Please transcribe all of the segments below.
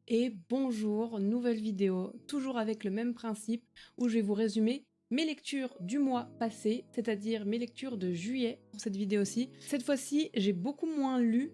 Et bonjour, nouvelle vidéo, toujours avec le même principe où je vais vous résumer mes lectures du mois passé, c'est-à-dire mes lectures de juillet pour cette vidéo-ci. Cette fois-ci, j'ai beaucoup moins lu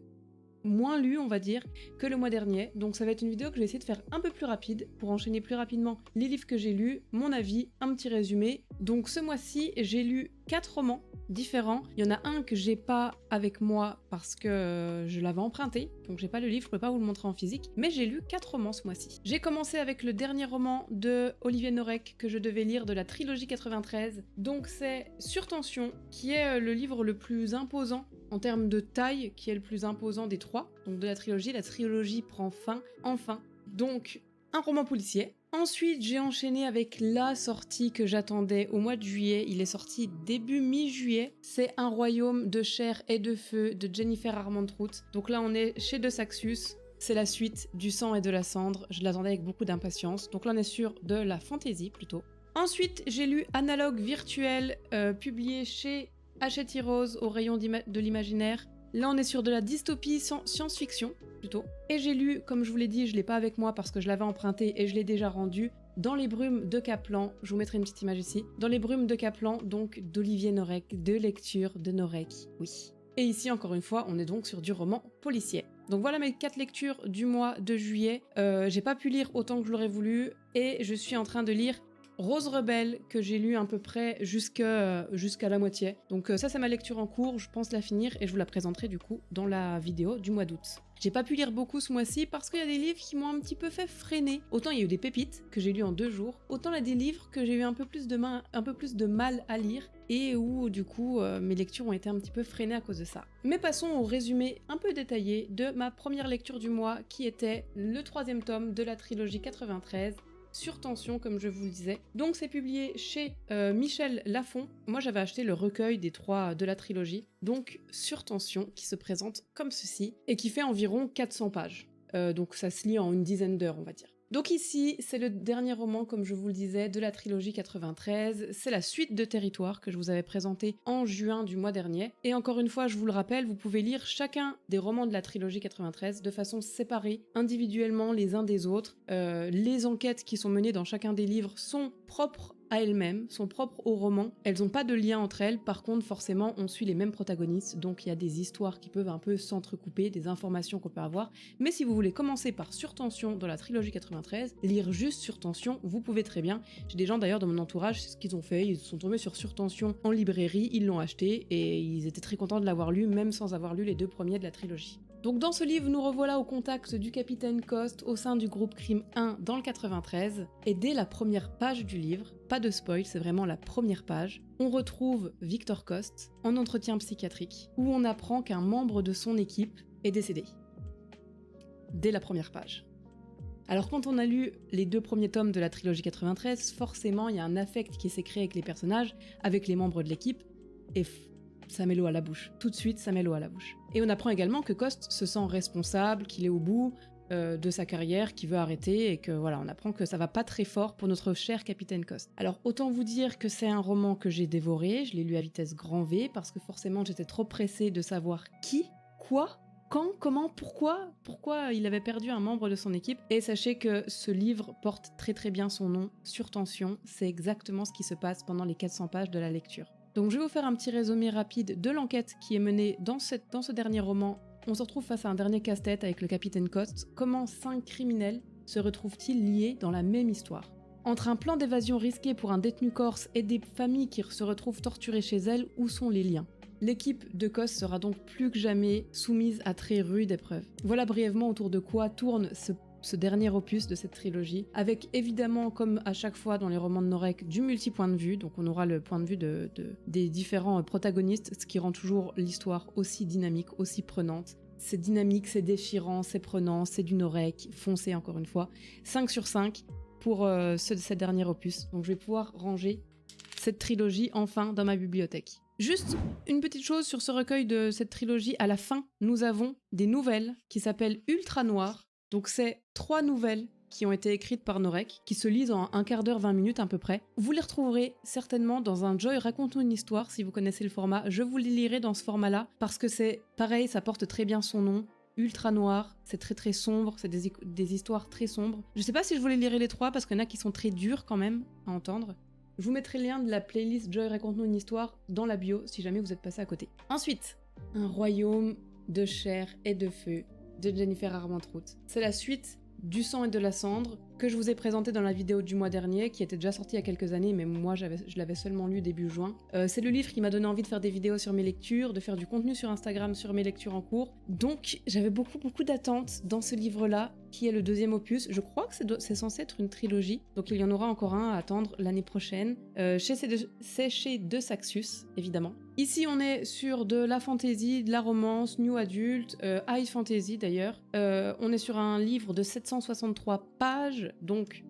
on va dire, que le mois dernier, donc ça va être une vidéo que je vais essayer de faire un peu plus rapide pour enchaîner plus rapidement les livres que j'ai lus, mon avis, un petit résumé. Donc ce mois-ci, j'ai lu 4 romans différents. Il y en a un que j'ai pas avec moi parce que je l'avais emprunté, donc j'ai pas le livre, je peux pas vous le montrer en physique, mais j'ai lu 4 romans ce mois-ci. J'ai commencé avec le dernier roman de Olivier Norek que je devais lire de la trilogie 93, donc c'est Sur Tension, qui est le livre le plus imposant en termes de taille, qui est le plus imposant des trois, donc de la trilogie prend fin, enfin. Donc, un roman policier. Ensuite, j'ai enchaîné avec la sortie que j'attendais au mois de juillet. Il est sorti début mi-juillet. C'est Un royaume de chair et de feu de Jennifer Armentrout. Donc là, on est chez De Saxus. C'est la suite du sang et de la cendre. Je l'attendais avec beaucoup d'impatience. Donc là, on est sur de la fantasy plutôt. Ensuite, j'ai lu Analogue virtuel, publié chez Hachette Heroes au rayon de l'imaginaire. Là, on est sur de la dystopie science-fiction, plutôt. Et j'ai lu, comme je vous l'ai dit, je l'ai pas avec moi parce que je l'avais emprunté et je l'ai déjà rendu, Dans les brumes de Kaplan. Je vous mettrai une petite image ici. Dans les brumes de Kaplan, donc d'Olivier Norek, de lecture de Norek, oui. Et ici, encore une fois, on est donc sur du roman policier. Donc voilà mes 4 lectures du mois de juillet. J'ai pas pu lire autant que je l'aurais voulu et je suis en train de lire Rose Rebelle, que j'ai lu à peu près jusqu'à la moitié. Donc ça, c'est ma lecture en cours, je pense la finir et je vous la présenterai du coup dans la vidéo du mois d'août. J'ai pas pu lire beaucoup ce mois-ci parce qu'il y a des livres qui m'ont un petit peu fait freiner. Autant il y a eu des pépites que j'ai lues en 2 jours, autant il y a des livres que j'ai eu un peu plus de mal à lire et où du coup mes lectures ont été un petit peu freinées à cause de ça. Mais passons au résumé un peu détaillé de ma première lecture du mois qui était le 3e tome de la trilogie 93, Sur Tension, comme je vous le disais. Donc c'est publié chez Michel Lafon. Moi j'avais acheté le recueil des 3 de la trilogie. Donc Sur Tension, qui se présente comme ceci, et qui fait environ 400 pages. Donc ça se lit en une dizaine d'heures, on va dire. Donc ici, c'est le dernier roman, comme je vous le disais, de la trilogie 93. C'est la suite de Territoire que je vous avais présenté en juin du mois dernier. Et encore une fois, je vous le rappelle, vous pouvez lire chacun des romans de la trilogie 93 de façon séparée, individuellement les uns des autres. Les enquêtes qui sont menées dans chacun des livres sont propres à elles-mêmes, sont propres au roman. Elles n'ont pas de lien entre elles, par contre forcément on suit les mêmes protagonistes, donc il y a des histoires qui peuvent un peu s'entrecouper, des informations qu'on peut avoir. Mais si vous voulez commencer par Sur Tension dans la trilogie 93, lire juste Sur Tension, vous pouvez très bien. J'ai des gens d'ailleurs dans mon entourage, c'est ce qu'ils ont fait, ils sont tombés sur Tension en librairie, ils l'ont acheté et ils étaient très contents de l'avoir lu, même sans avoir lu les 2 premiers de la trilogie. Donc dans ce livre, nous revoilà au contact du capitaine Coste au sein du groupe Crime 1 dans le 93, et dès la première page du livre, pas de spoil, c'est vraiment la première page, on retrouve Victor Coste en entretien psychiatrique, où on apprend qu'un membre de son équipe est décédé. Dès la première page. Alors quand on a lu les 2 premiers tomes de la trilogie 93, forcément il y a un affect qui s'est créé avec les personnages, avec les membres de l'équipe, et ça met l'eau à la bouche. Tout de suite, ça met l'eau à la bouche. Et on apprend également que Coste se sent responsable, qu'il est au bout de sa carrière, qu'il veut arrêter, et que voilà, on apprend que ça va pas très fort pour notre cher capitaine Coste. Alors autant vous dire que c'est un roman que j'ai dévoré, je l'ai lu à vitesse grand V, parce que forcément j'étais trop pressée de savoir qui, quoi, quand, comment, pourquoi il avait perdu un membre de son équipe. Et sachez que ce livre porte très très bien son nom, Sur Tension, c'est exactement ce qui se passe pendant les 400 pages de la lecture. Donc je vais vous faire un petit résumé rapide de l'enquête qui est menée dans ce dernier roman. On se retrouve face à un dernier casse-tête avec le capitaine Coste. Comment 5 criminels se retrouvent-ils liés dans la même histoire ? Entre un plan d'évasion risqué pour un détenu corse et des familles qui se retrouvent torturées chez elles, où sont les liens ? L'équipe de Coste sera donc plus que jamais soumise à très rudes épreuves. Voilà brièvement autour de quoi tourne ce dernier opus de cette trilogie, avec évidemment, comme à chaque fois dans les romans de Norek, du multi-point de vue, donc on aura le point de vue des différents protagonistes, ce qui rend toujours l'histoire aussi dynamique, aussi prenante. C'est dynamique, c'est déchirant, c'est prenant, c'est du Norek, foncé encore une fois. 5 sur 5 pour ce dernier opus, donc je vais pouvoir ranger cette trilogie enfin dans ma bibliothèque. Juste une petite chose sur ce recueil de cette trilogie, à la fin, nous avons des nouvelles qui s'appellent Ultra Noir. Donc c'est 3 nouvelles qui ont été écrites par Norek, qui se lisent en 1/4 d'heure, 20 minutes à peu près. Vous les retrouverez certainement dans un Joy Racontons une histoire, si vous connaissez le format. Je vous les lirai dans ce format-là, parce que c'est pareil, ça porte très bien son nom. ultra noir, c'est très très sombre, c'est des histoires très sombres. Je sais pas si je voulais lire les 3 parce qu'il y en a qui sont très durs quand même à entendre. Je vous mettrai le lien de la playlist Joy raconte-nous une histoire dans la bio si jamais vous êtes passé à côté. Ensuite, Un royaume de chair et de feu de Jennifer Armentrout. C'est la suite du sang et de la cendre que je vous ai présenté dans la vidéo du mois dernier, qui était déjà sortie il y a quelques années, mais moi je l'avais seulement lu début juin. C'est le livre qui m'a donné envie de faire des vidéos sur mes lectures, de faire du contenu sur Instagram sur mes lectures en cours. Donc j'avais beaucoup d'attentes dans ce livre-là, qui est le 2e opus. Je crois que c'est censé être une trilogie, donc il y en aura encore un à attendre l'année prochaine. C'est chez De Saxus, évidemment. Ici on est sur de la fantasy, de la romance, new adult, high fantasy d'ailleurs. On est sur un livre de 763 pages, donc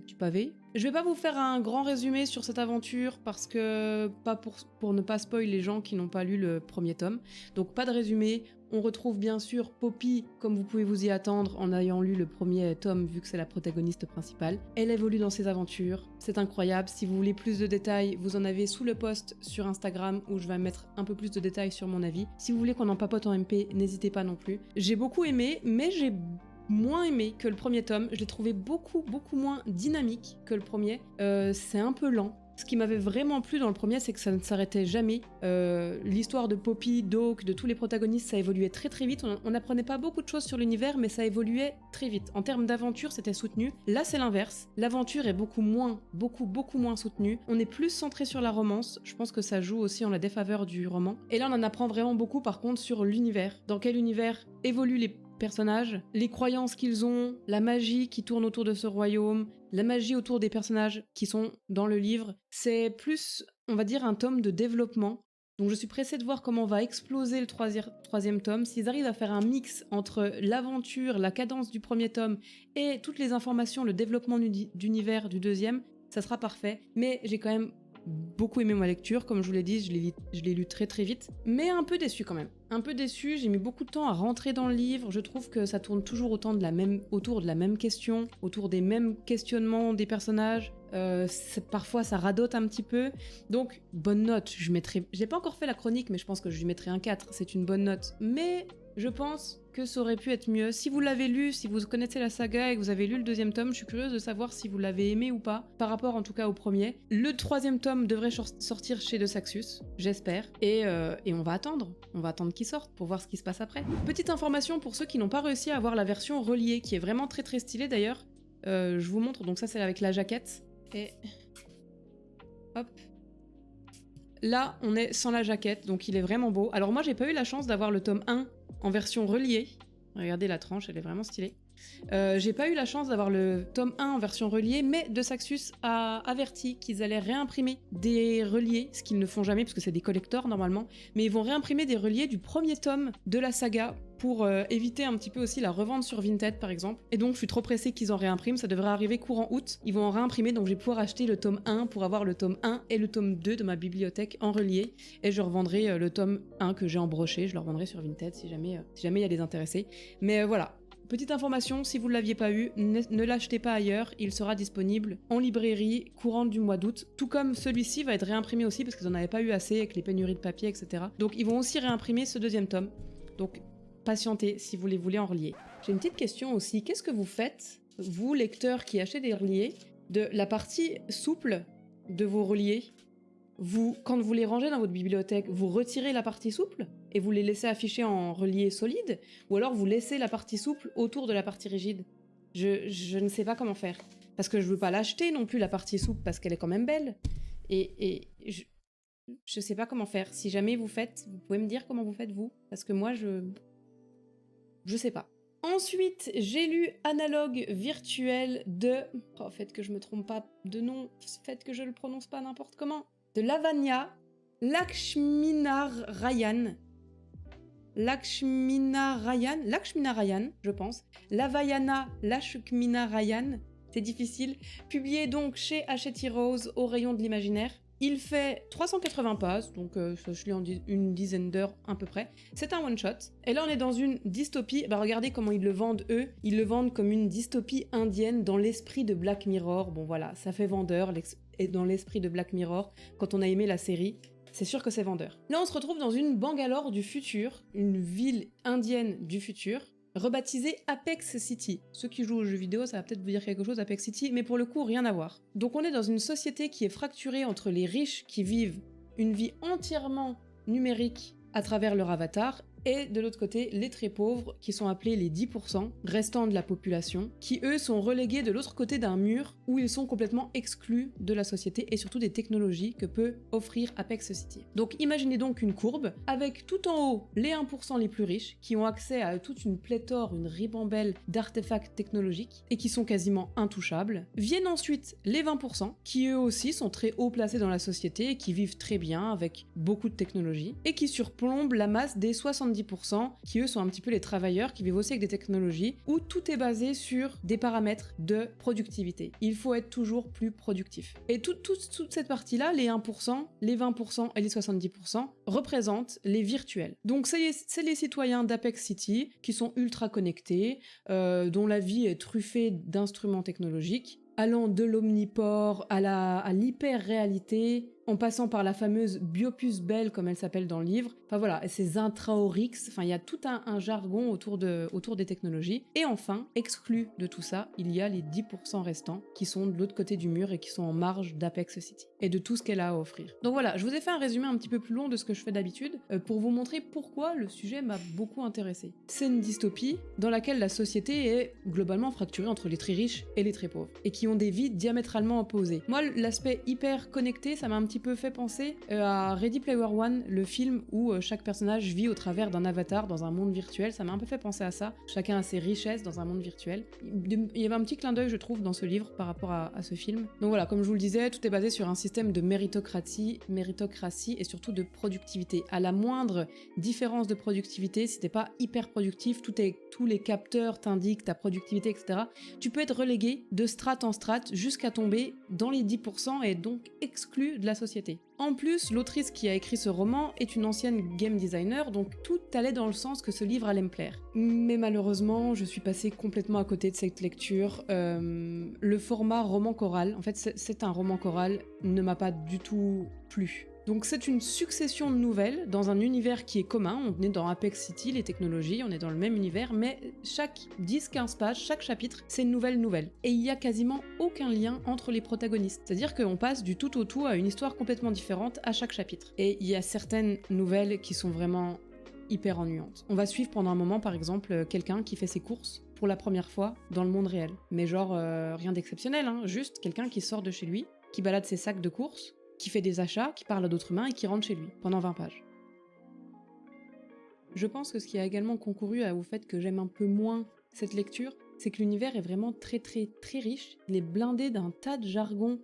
du pavé. Je vais pas vous faire un grand résumé sur cette aventure parce que pas pour ne pas spoiler les gens qui n'ont pas lu le premier tome. Donc pas de résumé. On retrouve bien sûr Poppy comme vous pouvez vous y attendre en ayant lu le premier tome vu que c'est la protagoniste principale. Elle évolue dans ses aventures, c'est incroyable. Si vous voulez plus de détails, vous en avez sous le post sur Instagram où je vais mettre un peu plus de détails sur mon avis. Si vous voulez qu'on en papote en MP, n'hésitez pas non plus. J'ai beaucoup aimé, mais j'ai moins aimé que le premier tome. Je l'ai trouvé beaucoup moins dynamique que le premier. C'est un peu lent. Ce qui m'avait vraiment plu dans le premier, c'est que ça ne s'arrêtait jamais. L'histoire de Poppy, d'Oak, de tous les protagonistes, ça évoluait très vite. On n'apprenait pas beaucoup de choses sur l'univers, mais ça évoluait très vite. En termes d'aventure, c'était soutenu. Là, c'est l'inverse. L'aventure est beaucoup moins soutenue. On est plus centré sur la romance. Je pense que ça joue aussi en la défaveur du roman. Et là, on en apprend vraiment beaucoup, par contre, sur l'univers. Dans quel univers évoluent les personnages, les croyances qu'ils ont, la magie qui tourne autour de ce royaume, la magie autour des personnages qui sont dans le livre. C'est plus, on va dire, un tome de développement. Donc je suis pressée de voir comment va exploser le troisième tome. S'ils arrivent à faire un mix entre l'aventure, la cadence du premier tome et toutes les informations, le développement d'univers du deuxième, ça sera parfait. Mais j'ai quand même beaucoup aimé ma lecture, comme je vous l'ai dit, je l'ai lu très vite, mais un peu déçu quand même. Un peu déçu, j'ai mis beaucoup de temps à rentrer dans le livre, je trouve que ça tourne toujours autour de la même question, autour des mêmes questionnements des personnages, parfois ça radote un petit peu, donc bonne note, j'ai pas encore fait la chronique, mais je pense que je lui mettrai un 4, c'est une bonne note, mais je pense que ça aurait pu être mieux. Si vous l'avez lu, si vous connaissez la saga et que vous avez lu le 2e tome, je suis curieuse de savoir si vous l'avez aimé ou pas, par rapport en tout cas au premier. Le 3e tome devrait sortir chez De Saxus, j'espère, et on va attendre qu'il sorte pour voir ce qui se passe après. Petite information pour ceux qui n'ont pas réussi à avoir la version reliée, qui est vraiment très stylée d'ailleurs, je vous montre, donc ça c'est avec la jaquette, et hop. Là, on est sans la jaquette, donc il est vraiment beau. Alors moi, j'ai pas eu la chance d'avoir le tome 1 en version reliée. Regardez la tranche, elle est vraiment stylée. J'ai pas eu la chance d'avoir le tome 1 en version reliée, mais De Saxus a averti qu'ils allaient réimprimer des reliés, ce qu'ils ne font jamais, parce que c'est des collectors normalement, mais ils vont réimprimer des reliés du premier tome de la saga, pour éviter un petit peu aussi la revente sur Vinted par exemple. Et donc je suis trop pressée qu'ils en réimpriment, ça devrait arriver courant août. Ils vont en réimprimer, donc je vais pouvoir acheter le tome 1 pour avoir le tome 1 et le tome 2 de ma bibliothèque en relié. Et je revendrai le tome 1 que j'ai en brochet, je le revendrai sur Vinted si jamais il y a des intéressés. Mais voilà. Petite information, si vous ne l'aviez pas eu, ne l'achetez pas ailleurs, il sera disponible en librairie courant du mois d'août, tout comme celui-ci va être réimprimé aussi parce qu'ils n'en avaient pas eu assez avec les pénuries de papier, etc. Donc ils vont aussi réimprimer ce 2e tome. Donc patientez si vous les voulez en relié. J'ai une petite question aussi, qu'est-ce que vous faites, vous lecteurs qui achetez des reliés, de la partie souple de vos reliés? Quand vous les rangez dans votre bibliothèque, vous retirez la partie souple et vous les laissez afficher en relié solide, ou alors vous laissez la partie souple autour de la partie rigide? Je ne sais pas comment faire, parce que je veux pas l'acheter non plus la partie souple, parce qu'elle est quand même belle, et je sais pas comment faire. Si jamais vous faites, vous pouvez me dire comment vous faites vous, parce que moi je sais pas. Ensuite, j'ai lu Analogue virtuel de... Oh, faites que je me trompe pas de nom, faites que je le prononce pas n'importe comment. De Lavanya Lakshminarayan, je pense. Lavayana Lakshminarayan, c'est difficile. Publié donc chez Hachette Heroes au rayon de l'imaginaire. Il fait 380 pages, donc je lis en une dizaine d'heures à peu près. C'est un one-shot. Et là, on est dans une dystopie. Bah, regardez comment ils le vendent, eux. Ils le vendent comme une dystopie indienne dans l'esprit de Black Mirror. Bon, voilà, ça fait vendeur, et dans l'esprit de Black Mirror, quand on a aimé la série. c'est sûr que c'est vendeur. Là, on se retrouve dans une Bangalore du futur, une ville indienne du futur, rebaptisée Apex City. Ceux qui jouent aux jeux vidéo, ça va peut-être vous dire quelque chose, Apex City, mais pour le coup, rien à voir. Donc on est dans une société qui est fracturée entre les riches qui vivent une vie entièrement numérique à travers leur avatar, et de l'autre côté, les très pauvres, qui sont appelés les 10% restants de la population, qui eux sont relégués de l'autre côté d'un mur où ils sont complètement exclus de la société et surtout des technologies que peut offrir Apex City. Donc imaginez donc une courbe avec tout en haut les 1% les plus riches qui ont accès à toute une pléthore, une ribambelle d'artefacts technologiques et qui sont quasiment intouchables. Viennent ensuite les 20% qui eux aussi sont très haut placés dans la société et qui vivent très bien avec beaucoup de technologies et qui surplombent la masse des 70% qui eux sont un petit peu les travailleurs qui vivent aussi avec des technologies où tout est basé sur des paramètres de productivité. Il faut être toujours plus productif. Et toute cette partie-là, les 1%, les 20% et les 70% représentent les virtuels. Donc c'est les citoyens d'Apex City qui sont ultra connectés, dont la vie est truffée d'instruments technologiques, allant de l'omnipore à l'hyper-réalité, en passant par la fameuse Biopus Belle, comme elle s'appelle dans le livre. Enfin voilà, ces intra-oryx, enfin il y a tout un jargon autour des technologies. Et enfin, exclu de tout ça, il y a les 10% restants qui sont de l'autre côté du mur et qui sont en marge d'Apex City et de tout ce qu'elle a à offrir. Donc voilà, je vous ai fait un résumé un petit peu plus long de ce que je fais d'habitude pour vous montrer pourquoi le sujet m'a beaucoup intéressé. C'est une dystopie dans laquelle la société est globalement fracturée entre les très riches et les très pauvres et qui ont des vies diamétralement opposées. Moi, l'aspect hyper connecté, ça m'a un petit peu fait penser à Ready Player One, le film où chaque personnage vit au travers d'un avatar dans un monde virtuel. Ça m'a un peu fait penser à ça. Chacun a ses richesses dans un monde virtuel. Il y avait un petit clin d'œil, je trouve, dans ce livre par rapport à ce film. Donc voilà, comme je vous le disais, tout est basé sur un système de méritocratie et surtout de productivité. À la moindre différence de productivité, si t'es pas hyper productif, tous les capteurs t'indiquent ta productivité, etc. Tu peux être relégué de strate en strate jusqu'à tomber dans les 10% et donc exclu de la société. En plus, l'autrice qui a écrit ce roman est une ancienne game designer, donc tout allait dans le sens que ce livre allait me plaire. Mais malheureusement, je suis passée complètement à côté de cette lecture. Le format roman choral, en fait c'est un roman choral, ne m'a pas du tout plu. Donc c'est une succession de nouvelles dans un univers qui est commun, on est dans Apex City, les technologies, on est dans le même univers, mais chaque 10-15 pages, chaque chapitre, c'est une nouvelle. Et il y a quasiment aucun lien entre les protagonistes. C'est-à-dire qu'on passe du tout au tout à une histoire complètement différente à chaque chapitre. Et il y a certaines nouvelles qui sont vraiment hyper ennuyantes. On va suivre pendant un moment, par exemple, quelqu'un qui fait ses courses pour la première fois dans le monde réel. Mais genre, rien d'exceptionnel, hein, juste quelqu'un qui sort de chez lui, qui balade ses sacs de courses, qui fait des achats, qui parle à d'autres mains et qui rentre chez lui, pendant 20 pages. Je pense que ce qui a également concouru au fait que j'aime un peu moins cette lecture, c'est que l'univers est vraiment très riche, il est blindé d'un tas de jargon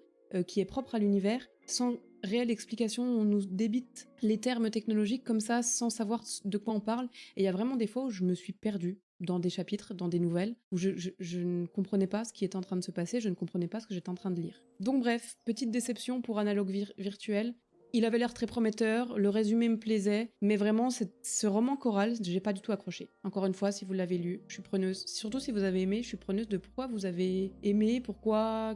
qui est propre à l'univers, sans réelle explication, on nous débite les termes technologiques comme ça, sans savoir de quoi on parle, et il y a vraiment des fois où je me suis perdue dans des chapitres, dans des nouvelles, où je ne comprenais pas ce qui était en train de se passer, je ne comprenais pas ce que j'étais en train de lire. Donc bref, petite déception pour Analogue Virtuel. Il avait l'air très prometteur, le résumé me plaisait, mais vraiment, ce roman choral, j'ai pas du tout accroché. Encore une fois, si vous l'avez lu, je suis preneuse. Surtout si vous avez aimé, je suis preneuse de pourquoi vous avez aimé,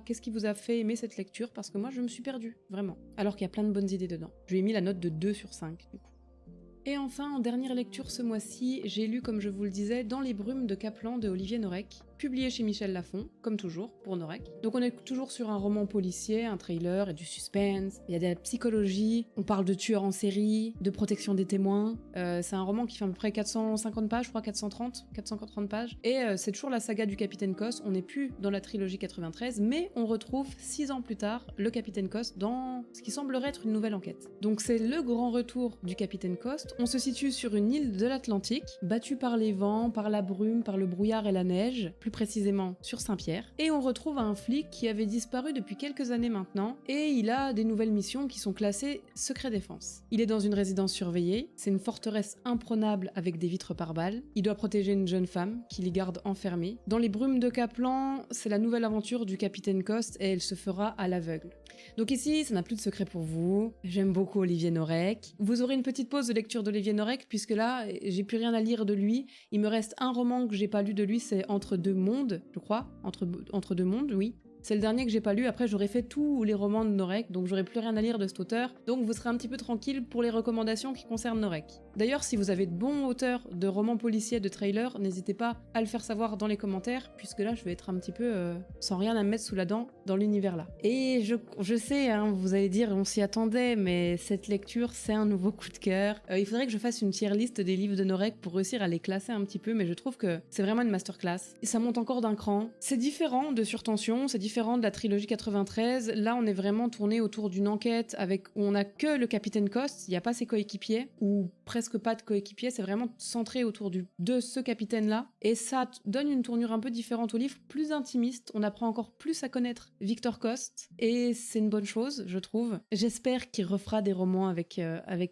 qu'est-ce qui vous a fait aimer cette lecture, parce que moi, je me suis perdue, vraiment. Alors qu'il y a plein de bonnes idées dedans. Je lui ai mis la note de 2 sur 5, du coup. Et enfin, en dernière lecture ce mois-ci, j'ai lu, comme je vous le disais, Dans les brumes de Kaplan de Olivier Norek, publié chez Michel Lafon, comme toujours, pour Norek. Donc on est toujours sur un roman policier, un thriller et du suspense, il y a de la psychologie, on parle de tueurs en série, de protection des témoins. C'est un roman qui fait à peu près 450 pages, je crois 430 pages. Et c'est toujours la saga du Capitaine Coste, on n'est plus dans la trilogie 93, mais on retrouve 6 ans plus tard le Capitaine Coste dans ce qui semblerait être une nouvelle enquête. Donc c'est le grand retour du Capitaine Coste. On se situe sur une île de l'Atlantique, battue par les vents, par la brume, par le brouillard et la neige, plus précisément sur Saint-Pierre, et on retrouve un flic qui avait disparu depuis quelques années maintenant, et il a des nouvelles missions qui sont classées secret défense. Il est dans une résidence surveillée, c'est une forteresse imprenable avec des vitres par balles, il doit protéger une jeune femme qui l'y garde enfermée. Dans les brumes de Kaplan, c'est la nouvelle aventure du Capitaine Coste et elle se fera à l'aveugle. Donc ici, ça n'a plus de secret pour vous, j'aime beaucoup Olivier Norek. Vous aurez une petite pause de lecture d'Olivier Norek, puisque là, j'ai plus rien à lire de lui. Il me reste un roman que j'ai pas lu de lui, c'est Entre deux mondes, je crois. Entre deux mondes, oui. C'est le dernier que j'ai pas lu, après j'aurais fait tous les romans de Norek, donc j'aurais plus rien à lire de cet auteur, donc vous serez un petit peu tranquille pour les recommandations qui concernent Norek. D'ailleurs, si vous avez de bons auteurs de romans policiers, de trailers, n'hésitez pas à le faire savoir dans les commentaires, puisque là je vais être un petit peu sans rien à me mettre sous la dent dans l'univers là. Et je sais, hein, vous allez dire on s'y attendait, mais cette lecture c'est un nouveau coup de cœur. Il faudrait que je fasse une tier list des livres de Norek pour réussir à les classer un petit peu, mais je trouve que c'est vraiment une masterclass. Et ça monte encore d'un cran. C'est différent de Surtension, c'est différent de la trilogie 93. Là on est vraiment tourné autour d'une enquête où on a que le capitaine Coste, il n'y a pas ses coéquipiers, ou presque pas de coéquipiers, c'est vraiment centré autour de ce capitaine-là. Et ça donne une tournure un peu différente au livre, plus intimiste, on apprend encore plus à connaître Victor Coste, et c'est une bonne chose, je trouve. J'espère qu'il refera des romans avec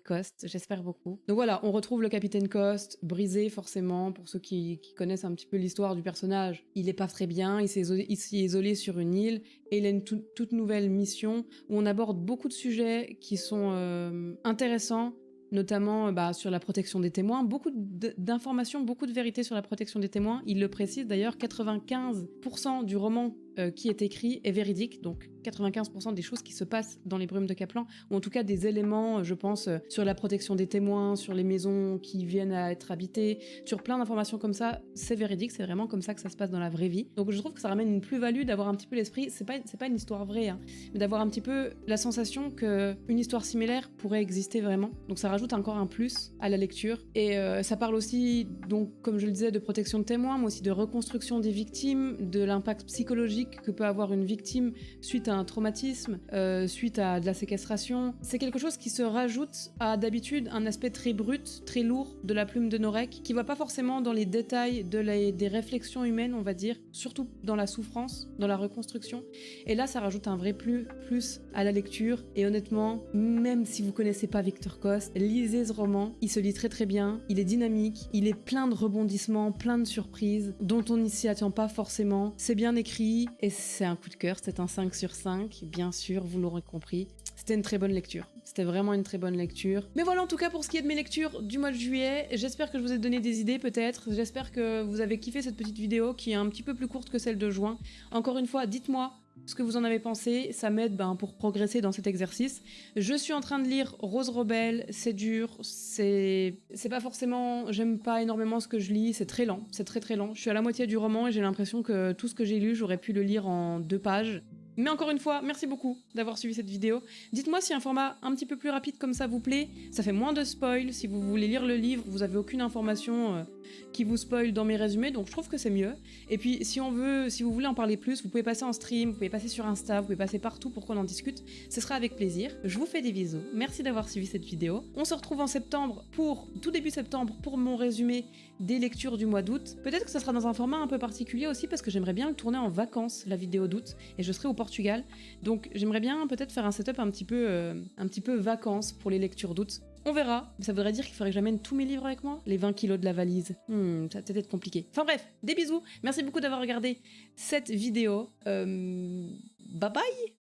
Coste, j'espère beaucoup. Donc voilà, on retrouve le capitaine Coste, brisé forcément, pour ceux qui connaissent un petit peu l'histoire du personnage. Il est pas très bien, il s'est isolé sur une île, et il a une toute nouvelle mission où on aborde beaucoup de sujets qui sont intéressants, notamment sur la protection des témoins. Beaucoup d'informations, beaucoup de vérités sur la protection des témoins. Il le précise d'ailleurs, 95% du roman qui est écrit est véridique, donc 95% des choses qui se passent dans les brumes de Kaplan, ou en tout cas des éléments, je pense, sur la protection des témoins, sur les maisons qui viennent à être habitées, sur plein d'informations comme ça, c'est véridique, c'est vraiment comme ça que ça se passe dans la vraie vie. Donc je trouve que ça ramène une plus-value d'avoir un petit peu l'esprit, c'est pas une histoire vraie, hein, mais d'avoir un petit peu la sensation qu'une histoire similaire pourrait exister vraiment. Donc ça rajoute encore un plus à la lecture. Et ça parle aussi, donc comme je le disais, de protection de témoins, mais aussi de reconstruction des victimes, de l'impact psychologique que peut avoir une victime suite à un traumatisme, suite à de la séquestration. C'est quelque chose qui se rajoute à d'habitude un aspect très brut, très lourd de la plume de Norek, qui va pas forcément dans les détails des réflexions humaines, on va dire, surtout dans la souffrance, dans la reconstruction. Et là, ça rajoute un vrai plus à la lecture. Et honnêtement, même si vous connaissez pas Victor Coste, lisez ce roman. Il se lit très très bien, il est dynamique, il est plein de rebondissements, plein de surprises, dont on n'y s'y attend pas forcément. C'est bien écrit, et c'est un coup de cœur, c'est un 5 sur 5, bien sûr, vous l'aurez compris. C'était une très bonne lecture. C'était vraiment une très bonne lecture. Mais voilà en tout cas pour ce qui est de mes lectures du mois de juillet. J'espère que je vous ai donné des idées peut-être. J'espère que vous avez kiffé cette petite vidéo qui est un petit peu plus courte que celle de juin. Encore une fois, dites-moi ce que vous en avez pensé, ça m'aide pour progresser dans cet exercice. Je suis en train de lire Rose Rebelle, c'est dur, c'est pas forcément... J'aime pas énormément ce que je lis, c'est très lent, c'est très très lent. Je suis à la moitié du roman et j'ai l'impression que tout ce que j'ai lu, j'aurais pu le lire en 2 pages. Mais encore une fois, merci beaucoup d'avoir suivi cette vidéo. Dites-moi si un format un petit peu plus rapide comme ça vous plaît. Ça fait moins de spoil. Si vous voulez lire le livre, vous avez aucune information qui vous spoil dans mes résumés, donc je trouve que c'est mieux. Et puis si vous voulez en parler plus, vous pouvez passer en stream, vous pouvez passer sur Insta, vous pouvez passer partout pour qu'on en discute. Ce sera avec plaisir. Je vous fais des bisous. Merci d'avoir suivi cette vidéo. On se retrouve en septembre tout début septembre pour mon résumé des lectures du mois d'août. Peut-être que ça sera dans un format un peu particulier aussi parce que j'aimerais bien le tourner en vacances, la vidéo d'août, et je serai au Portugal. Donc j'aimerais bien peut-être faire un setup un petit peu vacances pour les lectures d'août. On verra. Ça voudrait dire qu'il faudrait que j'amène tous mes livres avec moi. Les 20 kilos de la valise. Ça va peut-être être compliqué. Enfin bref, des bisous. Merci beaucoup d'avoir regardé cette vidéo. Bye bye.